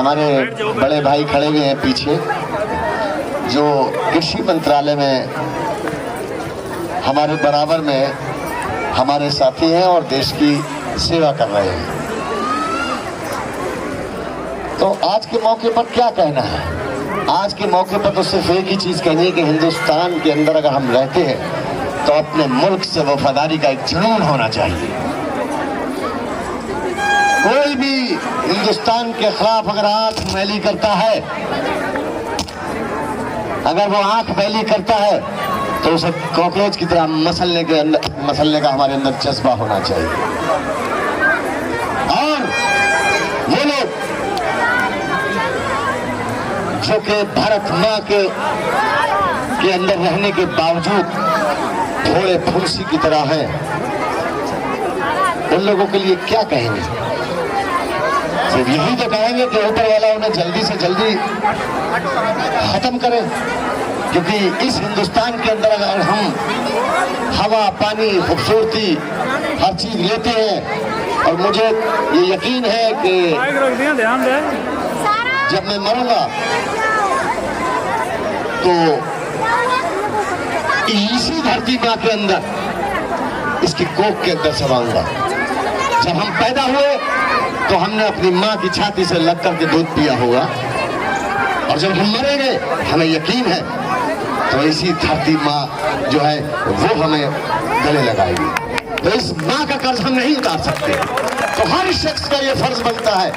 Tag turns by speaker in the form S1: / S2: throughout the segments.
S1: हमारे बड़े भाई खड़े हुए हैं पीछे, जो कृषि मंत्रालय में हमारे बराबर में हमारे साथी हैं और देश की सेवा कर रहे हैं। तो आज के मौके पर क्या कहना है? आज के मौके पर तो सिर्फ एक ही चीज़ कहनी है कि हिंदुस्तान के अंदर अगर हम रहते हैं तो अपने मुल्क से वफादारी का एक जुनून होना चाहिए। कोई भी हिंदुस्तान के खिलाफ अगर आंख मैली करता है, अगर वो आंख मैली करता है तो उसे कॉकरोच की तरह मसलने का हमारे अंदर जज्बा होना चाहिए। और ये लोग जो कि भारत माँ के अंदर रहने के बावजूद थोड़े फुंसी की तरह हैं, उन लोगों के लिए क्या कहेंगे? सिर्फ यही तो कहेंगे कि ऊपर वाला उन्हें जल्दी से जल्दी खत्म करे, क्योंकि इस हिंदुस्तान के अंदर अगर हम हवा, पानी, खूबसूरती हर चीज लेते हैं, और मुझे ये यकीन है कि जब मैं मरूंगा तो इसी धरती माँ के अंदर, इसकी कोख के अंदर समाऊंगा। जब हम पैदा हुए तो हमने अपनी माँ की छाती से लग करके दूध पिया होगा, और जब हम मरेंगे हमें यकीन है तो इसी धरती माँ जो है वो हमें गले लगाएगी। तो इस माँ का कर्ज हम नहीं उतार सकते। तो हर शख्स का ये फर्ज बनता है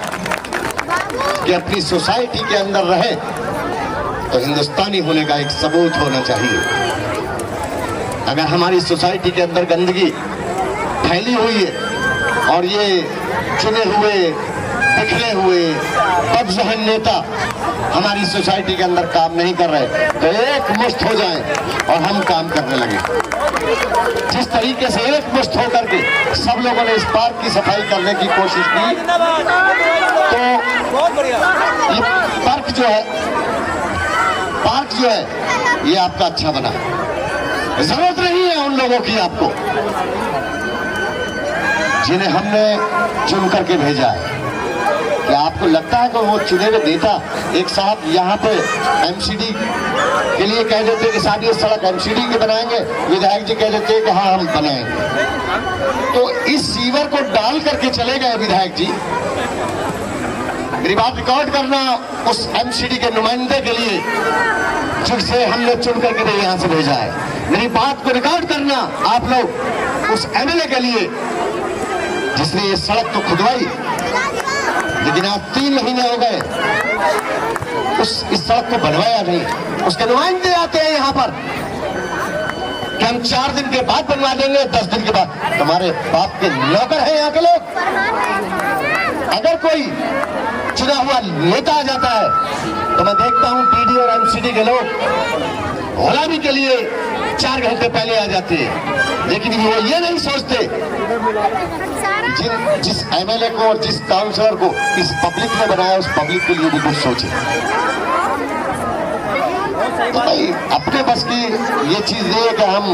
S1: कि अपनी सोसाइटी के अंदर रहे तो हिंदुस्तानी होने का एक सबूत होना चाहिए। अगर हमारी सोसाइटी के अंदर गंदगी फैली हुई है और ये चुने हुए, बिखरे हुए बदजहन नेता हमारी सोसाइटी के अंदर काम नहीं कर रहे, तो एक मुश्त हो जाएं और हम काम करने लगे। जिस तरीके से एक मुश्त होकर के सब लोगों ने इस पार्क की सफाई करने की कोशिश की, तो ये पार्क जो है ये आपका अच्छा बना। जरूरत नहीं है उन लोगों की आपको जिन्हें हमने चुन करके भेजा है। क्या आपको लगता है कि वो चुने हुए नेता, एक साहब यहाँ पे एमसीडी के लिए कह देते कि साहब ये सड़क एमसीडी के बनाएंगे, विधायक जी कह देते कि हाँ हम बनाएंगे, तो इस सीवर को डाल करके चले गए विधायक जी। मेरी बात रिकॉर्ड करना उस एमसीडी के नुमाइंदे के लिए जिसे हमने चुन करके यहाँ से भेजा है। मेरी बात को रिकॉर्ड करना आप लोग उस एमएलए के लिए जिसने ये सड़क तो खुदवाई, लेकिन आज 3 महीने हो गए इस सड़क को बनवाया नहीं। उसके नुमाइंदे आते हैं यहाँ पर कि हम 4 दिन के बाद बनवा देंगे, 10 दिन के बाद। तुम्हारे बाप के नौकर हैं यहाँ के लोग। अगर कोई चुना हुआ नेता आ जाता है तो मैं देखता हूँ पीडी और एमसीडी के लोग गुलामी के लिए 4 घंटे पहले आ जाते हैं, लेकिन वो ये नहीं सोचते जिस एमएलए को और जिस काउंसलर को इस पब्लिक ने बनाया उस पब्लिक के लिए भी कुछ सोचे। तो भाई अपने बस की ये चीज नहीं है कि हम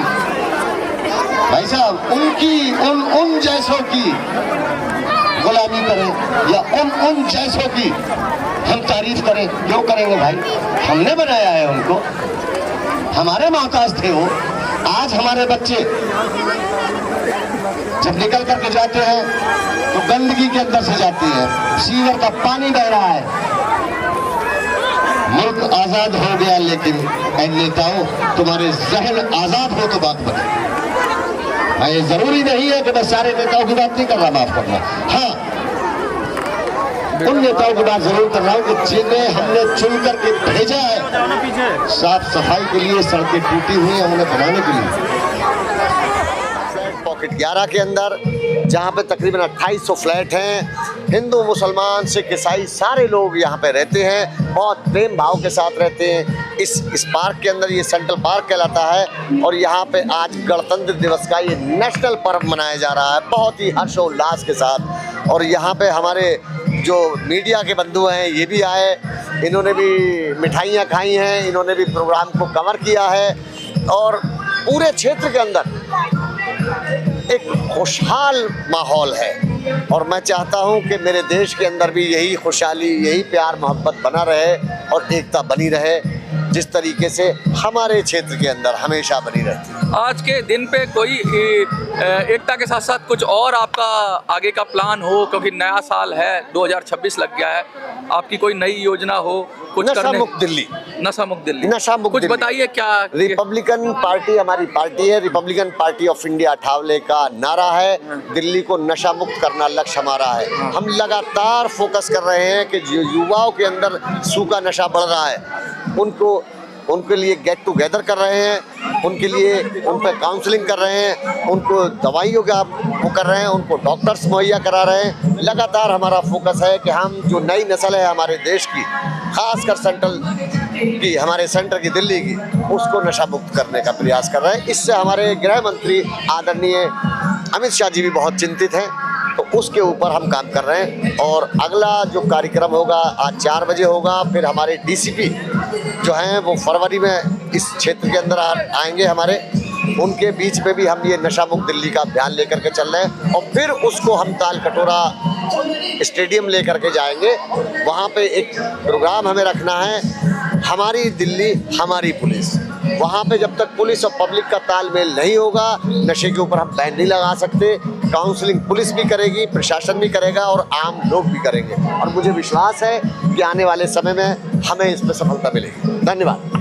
S1: भाई साहब उनकी उन जैसों की गुलामी करें या उन जैसों की हम तारीफ करें। क्यों करेंगे भाई? हमने बनाया है उनको, हमारे मोहताज थे वो। आज हमारे बच्चे जब निकल करके जाते हैं तो गंदगी के अंदर से जाती है, सीवर का पानी बह रहा है। मुल्क आजाद हो गया, लेकिन ऐ नेताओं तुम्हारे जहन आजाद हो तो बात बने। ये जरूरी नहीं है कि मैं सारे नेताओं की बात नहीं कर रहा, माफ करना। हाँ, उन नेताओं की बात जरूर कर रहा हूँ कि जिन्हें हमने चुन करके भेजा है साफ सफाई के लिए, सड़कें टूटी हुई हैं उन्हें बनाने के लिए। पॉकेट 11 के अंदर जहाँ पे तकरीबन 2800 फ्लैट हैं, हिंदू, मुसलमान, सिख, ईसाई सारे लोग यहाँ पे रहते हैं, बहुत प्रेम भाव के साथ रहते हैं। इस पार्क के अंदर, ये सेंट्रल पार्क कहलाता है, और यहाँ पे आज गणतंत्र दिवस का ये नेशनल पर्व मनाया जा रहा है बहुत ही हर्षोल्लास के साथ। और यहाँ पे हमारे जो मीडिया के बंधु हैं ये भी आए, इन्होंने भी मिठाइयाँ खाई हैं, इन्होंने भी प्रोग्राम को कवर किया है। और पूरे क्षेत्र के अंदर
S2: एक खुशहाल माहौल है और मैं चाहता हूं कि मेरे देश के अंदर भी यही खुशहाली, यही प्यार मोहब्बत बना रहे और एकता बनी रहे, जिस तरीके से हमारे क्षेत्र के अंदर हमेशा बनी रहती है।
S3: आज के दिन पे कोई एकता के साथ साथ कुछ और आपका आगे का प्लान हो, क्योंकि नया साल है, 2026 लग गया है, आपकी कोई नई योजना हो कुछ
S2: नशा
S3: करने?
S2: मुक्त दिल्ली,
S3: नशा मुक्त दिल्ली,
S2: नशा मुक्त
S3: कुछ
S2: दिल्ली।
S3: बताइए क्या।
S2: रिपब्लिकन पार्टी हमारी पार्टी है, रिपब्लिकन पार्टी ऑफ इंडिया ठावले का नारा है, दिल्ली को नशा मुक्त करना लक्ष्य हमारा है। हम लगातार फोकस कर रहे हैं कि जो युवाओं के अंदर सूखा नशा बढ़ रहा है, उनके लिए गेट टुगेदर कर रहे हैं, उनके लिए उन पर काउंसलिंग कर रहे हैं, उनको दवाइयों का वो कर रहे हैं, उनको डॉक्टर्स मुहैया करा रहे हैं। लगातार हमारा फोकस है कि हम जो नई नस्ल है हमारे देश की, खासकर सेंट्रल की, हमारे सेंटर की दिल्ली की, उसको नशा मुक्त करने का प्रयास कर रहे हैं। इससे हमारे गृह मंत्री आदरणीय अमित शाह जी भी बहुत चिंतित हैं, तो उसके ऊपर हम काम कर रहे हैं। और अगला जो कार्यक्रम होगा आज 4 बजे होगा, फिर हमारे डीसीपी जो हैं वो फरवरी में इस क्षेत्र के अंदर आएंगे हमारे, उनके बीच में भी हम ये नशा मुक्त दिल्ली का अभियान लेकर के चल रहे हैं। और फिर उसको हम ताल कटोरा स्टेडियम लेकर के जाएंगे, वहाँ पे एक प्रोग्राम हमें रखना है, हमारी दिल्ली हमारी पुलिस। वहाँ पे जब तक पुलिस और पब्लिक का तालमेल नहीं होगा, नशे के ऊपर हम बैन नहीं लगा सकते। काउंसलिंग पुलिस भी करेगी, प्रशासन भी करेगा और आम लोग भी करेंगे, और मुझे विश्वास है कि आने वाले समय में हमें इस पर सफलता मिलेगी। धन्यवाद।